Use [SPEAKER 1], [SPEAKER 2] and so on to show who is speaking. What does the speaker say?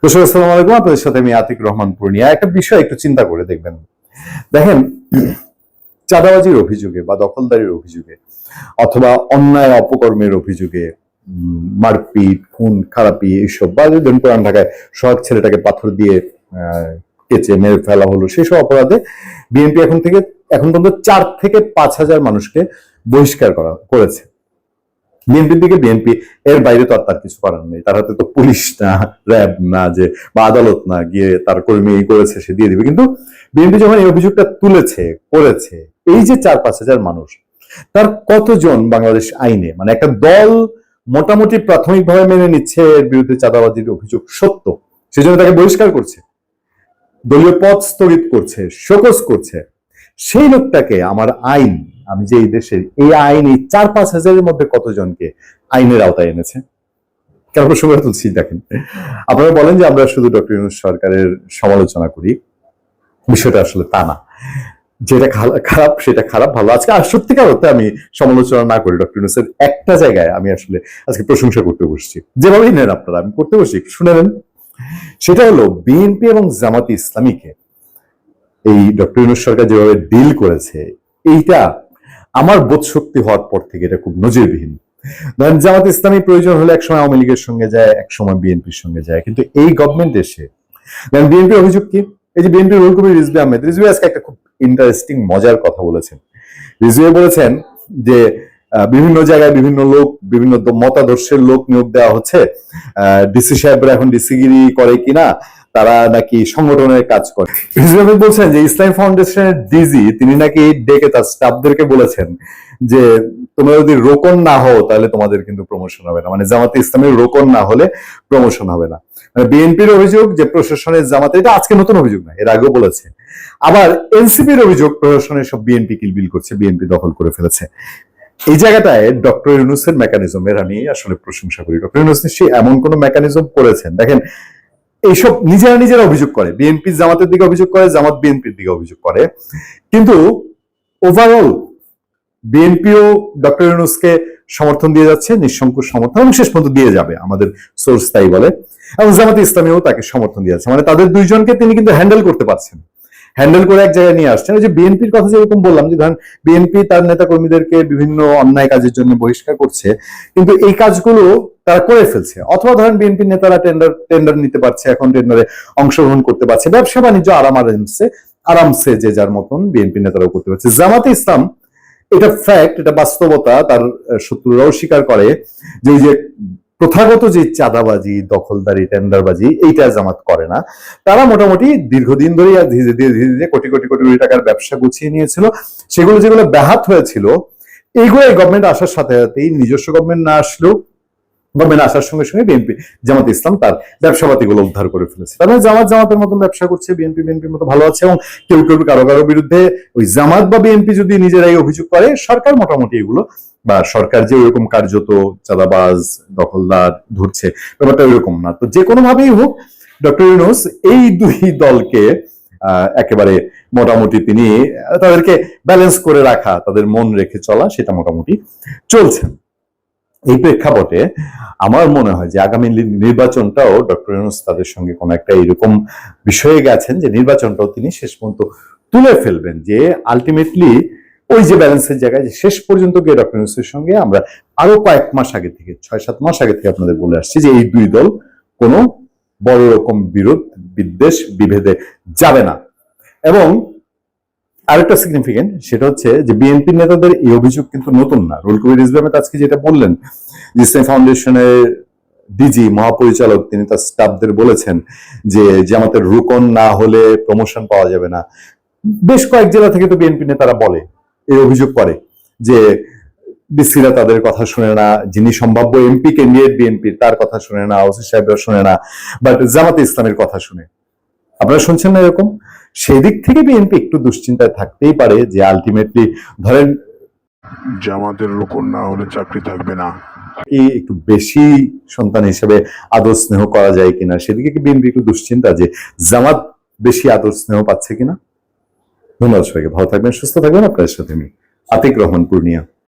[SPEAKER 1] দর্শক আসসালামু আলাইকুম, আপনাদের সাথে আমি আতিক রহমান পূর্ণিয়া। একটা বিষয় একটু চিন্তা করে দেখবেন। দেখেন, চাঁদাবাজির অভিযোগে বা দখলদারির অভিযোগে অথবা অন্যায় অপকর্মের অভিযোগে মারপিট, খুন খারাপি এইসব, বা ধরুন পুরান ঢাকায় সোহাগ ছেলেটাকে পাথর দিয়ে কেচে মেরে ফেলা হলো, সেসব অপরাধে বিএনপি এখন পর্যন্ত 4 থেকে 5,000 মানুষকে বহিষ্কার করেছে। বিএনপির দিকে বিএনপি এর বাইরে তো আর তার কিছু করার নেই। তার হাতে তো পুলিশ না, র্যাব না, যে বা আদালত না গিয়ে তার কর্মী করেছে সে দিয়ে দিবে। কিন্তু বিএনপি যখন এই অভিযোগটা করেছে, এই যে 4-5 হাজার মানুষ, তার কতজন বাংলাদেশ আইনে, মানে একটা দল মোটামুটি প্রাথমিকভাবে মেনে নিচ্ছে এর বিরুদ্ধে চাঁদাবাজির অভিযোগ সত্য, সেজন্য তাকে বহিষ্কার করছে, দলীয় পদ স্থগিত করছে, শোকজ করছে। সেই লোকটাকে আমি যে এই দেশের এই আইন এই 4-5 হাজারের মধ্যে কতজনকে আইনের আওতায় এনেছে? কেন প্রসঙ্গ তুলছি দেখেন, আপনারা বলেন যে আমরা শুধু ডক্টর ইউনূস সরকারের সমালোচনা করি, বিষয়টা আসলে তা না। যেটা খারাপ সেটা খারাপ, ভালো আজকে সত্যিকার অর্থে আমি সমালোচনা না করি ডক্টর ইউনূসের একটা জায়গায় আমি আসলে আজকে প্রশংসা করতে বসছি, যেভাবেই নেন আপনারা, আমি করতে বসছি, শুনে নেন। সেটা হলো বিএনপি এবং জামাতে ইসলামীকে এই ডক্টর ইউনূস সরকার যেভাবে ডিল করেছে, এইটা আমার বোধশক্তি হওয়ার পর থেকে এটা খুব নজিরবিহীন। ধরেন জামাত ইসলামী প্রয়োজন হলে একসময় আওয়ামী লীগের সঙ্গে যায়, একসময় বিএনপির সঙ্গে যায়, কিন্তু এই গভর্নমেন্ট এসে বিএনপির অভিযোগ কি? এই যে বিএনপির রুহুল কবির রিজভী আহমেদ, রিজভী আজকে একটা খুব ইন্টারেস্টিং মজার কথা বলেছেন। রিজভী বলেছেন যে বিভিন্ন জায়গায় বিভিন্ন লোক, বিভিন্ন মতাদর্শের লোক নিয়োগ দেওয়া হচ্ছে, ডিসি সাহেবরা এখন ডিসিগিরি করে কিনা, তারা নাকি সংগঠনের কাজ করে। রিজভী বলছেন যে ইসলামী ফাউন্ডেশনের ডিজি তিনি নাকি ডেকে তার স্টাফদেরকে বলেছেন যে তোমরা যদি রোকন না হও তাহলে তোমাদের কিন্তু প্রমোশন হবে না, মানে জামাতে ইসলামের রোকন না হলে প্রমোশন হবে না। বিএনপির অভিযোগ যে প্রশাসনের জামাতে, এটা আজকে নতুন অভিযোগ না, এর আগেও বলেছে। আবার এনসিপির অভিযোগ প্রশাসনের সব বিএনপি কিলবিল করছে, বিএনপি দখল করে ফেলেছে। এই জায়গাটায় ডক্টর ইউনূসের মেকানিজমের আমি আসলে প্রশংসা করি। ডক্টর ইউনূস নিশ্চয়ই এমন কোন মেকানিজম করেছেন, দেখেন এইসব নিজেরা অভিযোগ করে, বিএনপি জামাতের দিকে অভিযোগ করে, জামাত বিএনপির দিকে অভিযোগ করে, কিন্তু ওভারঅল বিএনপিও ডক্টর ইউনূসকে সমর্থন দিয়ে যাচ্ছে, নিঃসংকোচ সমর্থন, এবং শেষ পর্যন্ত দিয়ে যাবে, আমাদের সোর্স তাই বলে। এবং জামাতে ইসলামীও তাকে সমর্থন দিয়ে যাচ্ছে, মানে তাদের দুইজনকে তিনি কিন্তু হ্যান্ডেল করতে পারছেন, হ্যান্ডেল করে এক জায়গায় নিয়ে আসছেন। ওই যে বিএনপির কথা যেরকম বললাম, যে ধরেন বিএনপি তার নেতা কর্মীদেরকে বিভিন্ন অন্যায় কাজের জন্য বহিষ্কার করছে, কিন্তু এই কাজগুলো তারা করে ফেলছে, অথবা ধরেন বিএনপির নেতারা টেন্ডার নিতে পারছে, এখন টেন্ডারে অংশগ্রহণ করতে পারছে, ব্যবসা বাণিজ্য আরামসে যে যার মতন বিএনপি নেতারাও করতে পারছে। জামাতে ইসলাম, এটা ফ্যাক্ট, এটা বাস্তবতা, তার শত্রুরাও স্বীকার করে যে ওই যে প্রথাগত যে চাঁদাবাজি, দখলদারি, টেন্ডারবাজি, এইটা জামাত করে না। তারা মোটামুটি দীর্ঘদিন ধরে ধীরে ধীরে কোটি কোটি কোটি টাকার ব্যবসা গুছিয়ে নিয়েছিল, সেগুলো যেগুলো ব্যাহত হয়েছিল, এইগুলো গভর্নমেন্ট আসার সাথে সাথেই, নিজস্ব গভর্নমেন্ট না আসলেও গভর্নমেন্ট আসার সঙ্গে সঙ্গে বিএনপি জামাত ইসলাম তার ব্যবসাপাতি গুলো উদ্ধার করে ফেলেছে। তার মানে জামাতের মতন ব্যবসা করছে, বিএনপির মতো ভালো আছে। এবং কেউ কারো বিরুদ্ধে ওই জামাত বা বিএনপি যদি নিজেরাই অভিযোগ করে, সরকার মোটামুটি এগুলো, বা সরকার যে ওইরকম কার্যত চাঁদাবাজ দখলদার ধরছে, ব্যাপারটা ওইরকম না। তো যে কোনো ভাবেই হোক, ডক্টর ইউনূস এই দুই দলকে একেবারে মোটামুটি তিনি তাদেরকে ব্যালেন্স করে রাখা, তাদের মন রেখে চলা, সেটা মোটামুটি চলছে। এই প্রেক্ষাপটে আমার মনে হয় যে আগামী নির্বাচনটাও ডক্টর ইউনূস তাদের সঙ্গে কোনো একটা এরকম বিষয়ে গেছেন যে নির্বাচনটাও তিনি শেষ পর্যন্ত তুলে ফেলবেন, যে আলটিমেটলি ওই যে ব্যালেন্সের জায়গায় যে শেষ পর্যন্ত গিয়ে ডক্টর ইউনূসের সঙ্গে আমরা আরো কয়েক মাস আগে থেকে, 6-7 মাস আগে থেকে আপনাদের বলে আসছি যে এই দুই দল কোনো বড় রকম বিদ্বেষ বিভেদে যাবে না। এবং আরেকটা সিগনিফিকেন্ট, সেটা হচ্ছে যে বিএনপি নেতাদের এই অভিযোগ কিন্তু নতুন না। রুহুল কবির রিজভী আহমেদ আজকে যেটা বললেন, ইসলামী ফাউন্ডেশনের ডিজি মহাপরিচালক তিনি তার স্টাফদের বলেছেন যে জামাতের রুকন না হলে প্রমোশন পাওয়া যাবে না। বেশ কয়েক জেলা থেকে তো বিএনপি নেতারা বলে, এই অভিযোগ করে যে ডিসিরা তাদের কথা শুনে না, যিনি সম্ভাব্য এমপি ক্যান্ডিডেট বিএনপির তার কথা শুনে না, ওসি সাহেবরা শুনে না, বাট জামাতে ইসলামের কথা শুনে। আপনারা শুনছেন না এরকম? সেই দিক থেকে বিএনপি একটু দুশ্চিন্তায় থাকতেই পারে যে আলটিমেটলি ধরেন
[SPEAKER 2] জামাতের রোকন না হলে চাকরি থাকবে না,
[SPEAKER 1] কি একটু বেশি সন্তান হিসেবে আদর স্নেহ করা যায় কিনা, সেদিকে কি বিএনপি একটু দুশ্চিন্তা যে জামাত বেশি আদর স্নেহ পাচ্ছে কিনা। ধন্যবাদ সবাইকে, ভালো থাকবেন, সুস্থ থাকবেন। আপনাদের সাথে আমি আতিক রহমান পূর্ণিয়া।